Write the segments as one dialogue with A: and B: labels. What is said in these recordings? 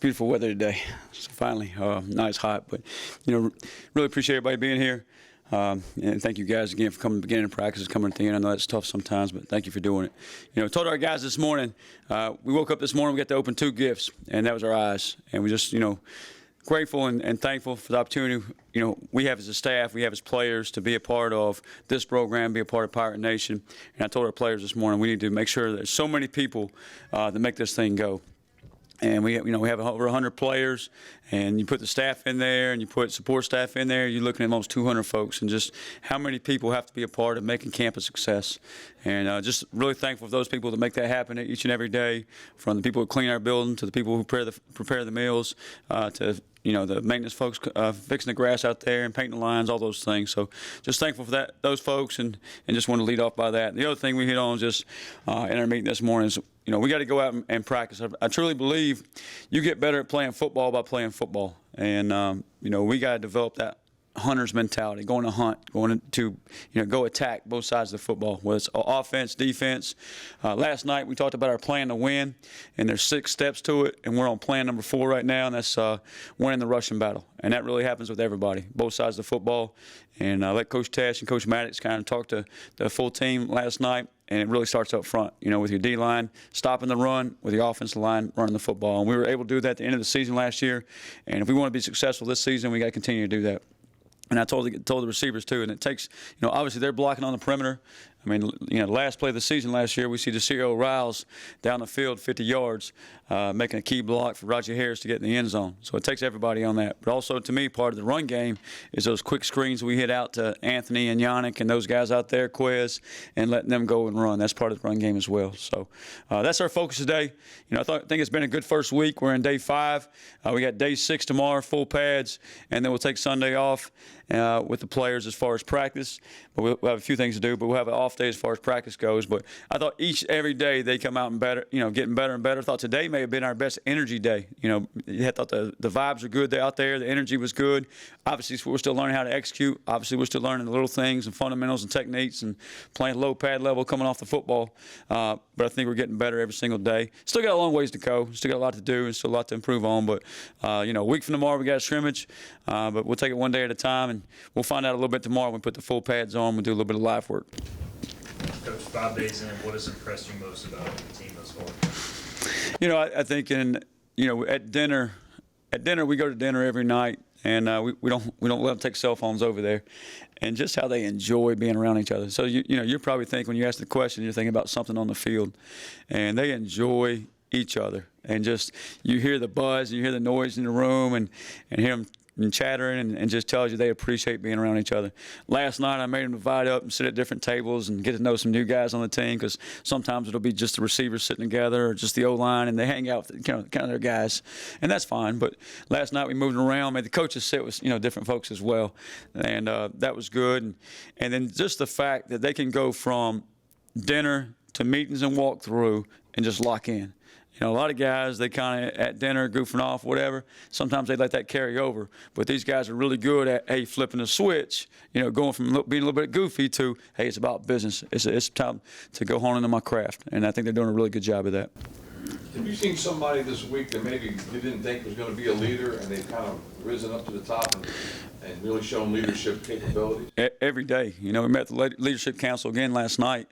A: beautiful weather today. So finally, nice hot, but really appreciate everybody being here. And thank you guys again for coming to the beginning of practice, coming at the end. I know that's tough sometimes, but thank you for doing it. Told our guys this morning, we woke up this morning, we got to open 2 gifts, and that was our eyes. And we just, grateful and thankful for the opportunity, we have as a staff, we have as players to be a part of this program, be a part of Pirate Nation. And I told our players this morning, we need to make sure there's so many people that make this thing go. And we have over 100 players, and you put the staff in there, and you put support staff in there. You're looking at almost 200 folks, and just how many people have to be a part of making camp a success. And just really thankful for those people that make that happen each and every day, from the people who clean our building to the people who prepare the meals, to the maintenance folks fixing the grass out there and painting the lines, all those things. So just thankful for those folks, and just want to lead off by that. And the other thing we hit on just in our meeting this morning is, we got to go out and practice. I truly believe you get better at playing football by playing football. And, we got to develop that hunter's mentality, going to hunt, going to, go attack both sides of the football, whether it's offense, defense. Last night we talked about our plan to win, and there's 6 steps to it, and we're on plan number 4 right now, and that's winning the rushing battle. And that really happens with everybody, both sides of the football. And I let Coach Tash and Coach Maddox kind of talk to the full team last night, and it really starts up front, with your D-line stopping the run, with your offensive line running the football. And we were able to do that at the end of the season last year, and if we want to be successful this season, we got to continue to do that. And I told the receivers too, and it takes, obviously they're blocking on the perimeter. I mean, the last play of the season last year, we see DeCio Riles down the field 50 yards, making a key block for Roger Harris to get in the end zone. So it takes everybody on that. But also, to me, part of the run game is those quick screens we hit out to Anthony and Yannick and those guys out there, Quez, and letting them go and run. That's part of the run game as well. So that's our focus today. I think it's been a good first week. We're in day 5. We got day 6 tomorrow, full pads, and then we'll take Sunday off with the players as far as practice. But we'll have a few things to do, but we'll have an off day as far as practice goes. But I thought every day they come out and better, getting better and better. I thought today may have been our best energy day. I thought the vibes were good out there. The energy was good. Obviously, we're still learning how to execute. Obviously, we're still learning the little things and fundamentals and techniques and playing low pad level coming off the football. But I think we're getting better every single day. Still got a long ways to go. Still got a lot to do and still a lot to improve on. But, a week from tomorrow, we got a scrimmage. But we'll take it one day at a time, and we'll find out a little bit tomorrow when we put the full pads on. We'll do a little bit of live work.
B: Coach, 5 days in, what has impressed you most about the team thus far?
A: I think at dinner we go to dinner every night, and we don't let them take cell phones over there, and just how they enjoy being around each other. So you're probably thinking, when you ask the question, you're thinking about something on the field, and they enjoy each other, and just you hear the buzz, and you hear the noise in the room, and hear them and chattering, and just tells you they appreciate being around each other. Last night I made them divide up and sit at different tables and get to know some new guys on the team, because sometimes it'll be just the receivers sitting together or just the O-line, and they hang out with kind of their guys, and that's fine. But last night we moved around, made the coaches sit with different folks as well, and that was good. And then just the fact that they can go from dinner to meetings and walk through and just lock in. A lot of guys, they kind of at dinner, goofing off, whatever. Sometimes they let that carry over. But these guys are really good at, flipping the switch, going from being a little bit goofy to, hey, it's about business. It's time to go hone into my craft. And I think they're doing a really good job of that.
C: Have you seen somebody this week that maybe you didn't think was going to be a leader, and they've kind of risen up to the top and really shown leadership capabilities?
A: Every day. We met at the Leadership Council again last night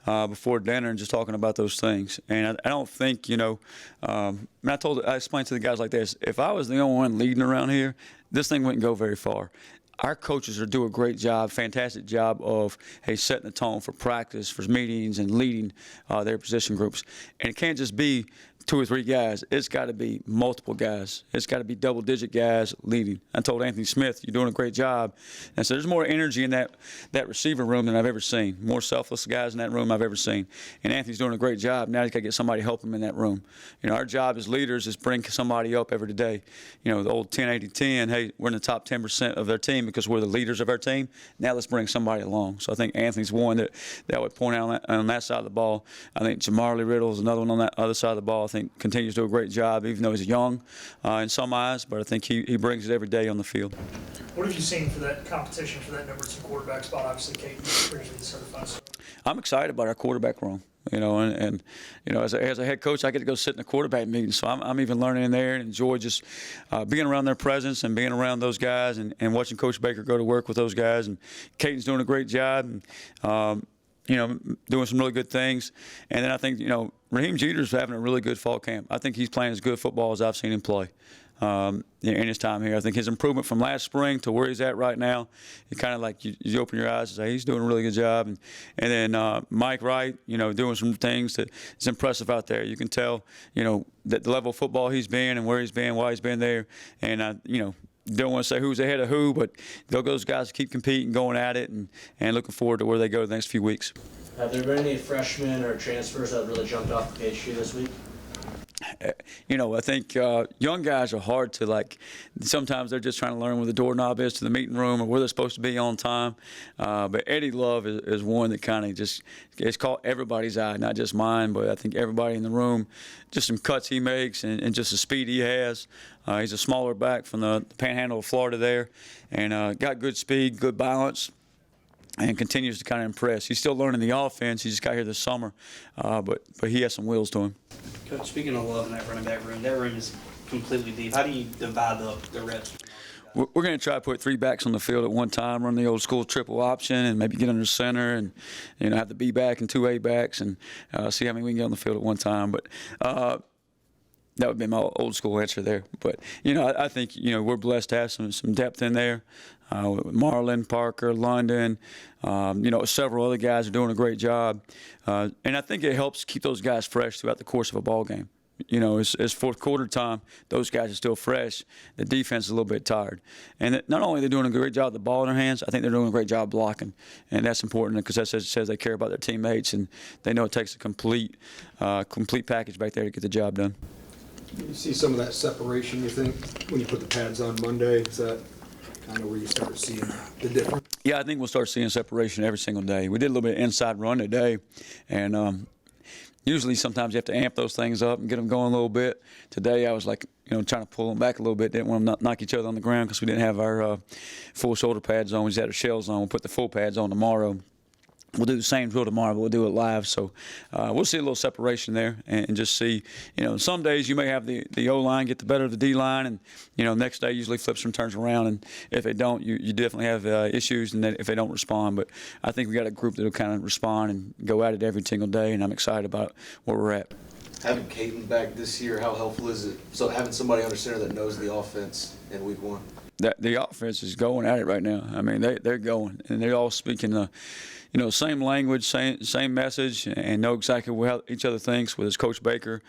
A: before dinner, and just talking about those things. And I don't think, I explained to the guys like this, if I was the only one leading around here, this thing wouldn't go very far. Our coaches are doing a great job, fantastic job of, setting the tone for practice, for meetings, and leading their position groups. And it can't just be 2 or 3 guys. It's got to be multiple guys. It's got to be double-digit guys leading. I told Anthony Smith, you're doing a great job. And so there's more energy in that receiver room than I've ever seen. More selfless guys in that room I've ever seen. And Anthony's doing a great job. Now he's got to get somebody to help him in that room. Our job as leaders is bring somebody up every day. The old 10-80-10, hey, we're in the top 10% of their team because we're the leaders of our team. Now let's bring somebody along. So I think Anthony's one that I would point out on that side of the ball. I think Jamarly Riddle is another one on that other side of the ball. I think continues to do a great job, even though he's young in some eyes, but I think he brings it every day on the field.
D: What have you seen for that competition for that number 2 quarterback spot? Obviously, Kate brings you the certified.
A: I'm excited about our quarterback room. And as a head coach, I get to go sit in the quarterback meeting, so I'm even learning in there and enjoy just being around their presence and being around those guys and watching Coach Baker go to work with those guys. And Caden's doing a great job, and doing some really good things. And then I think Raheem Jeter's having a really good fall camp. I think he's playing as good football as I've seen him play. In his time here, I think his improvement from last spring to where he's at right now, it kind of like you open your eyes and say he's doing a really good job. And then Mike Wright, doing some things that is impressive out there. You can tell, that the level of football he's been and where he's been, why he's been there. And don't want to say who's ahead of who, but those guys keep competing, going at it, and looking forward to where they go the next few weeks.
D: Have there been any freshmen or transfers that really jumped off the page to you this week?
A: I think young guys are hard to sometimes they're just trying to learn where the doorknob is to the meeting room or where they're supposed to be on time. But Eddie Love is one that kind of just it's caught everybody's eye, not just mine, but I think everybody in the room. Just some cuts he makes and just the speed he has. He's a smaller back from the panhandle of Florida there, and got good speed, good balance, and continues to kind of impress. He's still learning the offense. He just got here this summer, but he has some wheels to him.
E: Coach, speaking of Love in that running back room, that room is completely deep. How do you divide the reps?
A: We're going to try to put 3 backs on the field at one time, run the old school triple option, and maybe get under center and have the B back and 2 A backs and see how many we can get on the field at one time. But that would be my old school answer there. But I think we're blessed to have some depth in there. Marlon, Parker, London, several other guys are doing a great job, and I think it helps keep those guys fresh throughout the course of a ball game. As fourth quarter time, those guys are still fresh. The defense is a little bit tired, and not only are they doing a great job with the ball in their hands, I think they're doing a great job blocking, and that's important because that says they care about their teammates and they know it takes a complete package back there to get the job done.
F: You see some of that separation, you think, when you put the pads on Monday? Is that kind of where you start seeing the difference?
A: Yeah, I think we'll start seeing separation every single day. We did a little bit of inside run today, and usually sometimes you have to amp those things up and get them going a little bit. Today I was trying to pull them back a little bit. Didn't want them to knock each other on the ground because we didn't have our full shoulder pads on. We just had our shells on. We'll put the full pads on tomorrow. We'll do the same drill tomorrow, but we'll do it live. So we'll see a little separation there and just see, some days you may have the O-line get the better of the D-line, and, next day usually flips and turns around. And if they don't, you definitely have issues and if they don't respond. But I think we got a group that will kind of respond and go at it every single day, and I'm excited about where we're at.
G: Having Caden back this year, how helpful is it? So having somebody under center that knows the offense in week 1?
A: The offense is going at it right now. I mean, they're going, and they're all speaking same language, same message, and know exactly how each other thinks, whether it's Coach Baker,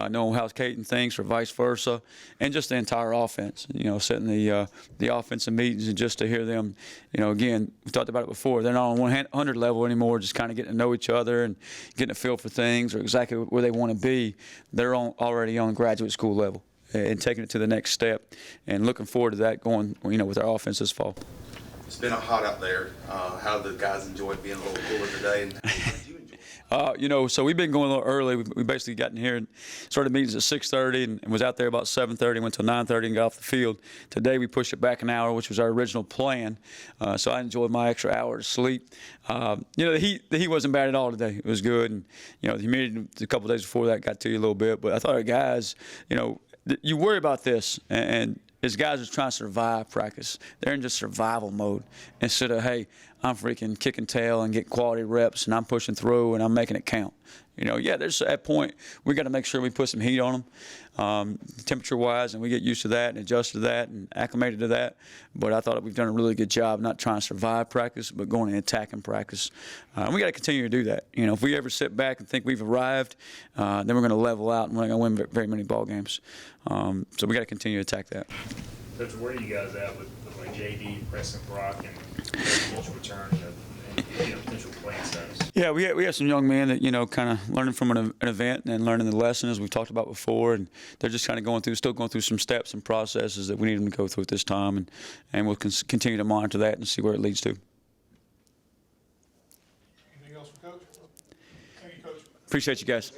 A: knowing how Caden thinks, or vice versa, and just the entire offense. Sitting the offensive meetings and just to hear them. Again, we talked about it before. They're not on 100 level anymore, just kind of getting to know each other and getting a feel for things or exactly where they want to be. They're already on graduate school level and taking it to the next step, and looking forward to that going, with our offense this fall.
H: It's been hot out there. How do the guys enjoy being a little cooler today? And how did you enjoy it?
A: So we've been going a little early. We basically got in here and started meetings at 6:30 and was out there about 7:30, went till 9:30 and got off the field. Today we pushed it back an hour, which was our original plan. So I enjoyed my extra hour to sleep. The heat wasn't bad at all today. It was good. And, the humidity a couple of days before that got to you a little bit. But I thought our guys, you worry about this, and as guys are trying to survive practice, they're in just survival mode instead of, hey, I'm freaking kicking tail and getting quality reps and I'm pushing through and I'm making it count. There's that point we got to make sure we put some heat on them, temperature-wise, and we get used to that and adjust to that and acclimated to that. But I thought we've done a really good job not trying to survive practice, but going and attacking practice. And we got to continue to do that. If we ever sit back and think we've arrived, then we're going to level out and we're not going to win very many ball games. So we got to continue to attack that.
B: Coach, where are you guys at with JD, Preston Brock, and potential return and potential playing status?
A: Yeah, we have some young men that kind of learning from an event and learning the lesson as we've talked about before, and they're just kind of still going through some steps and processes that we need them to go through at this time, and we'll continue to monitor that and see where it leads to.
F: Anything else for Coach? Thank you, Coach.
A: Appreciate you guys.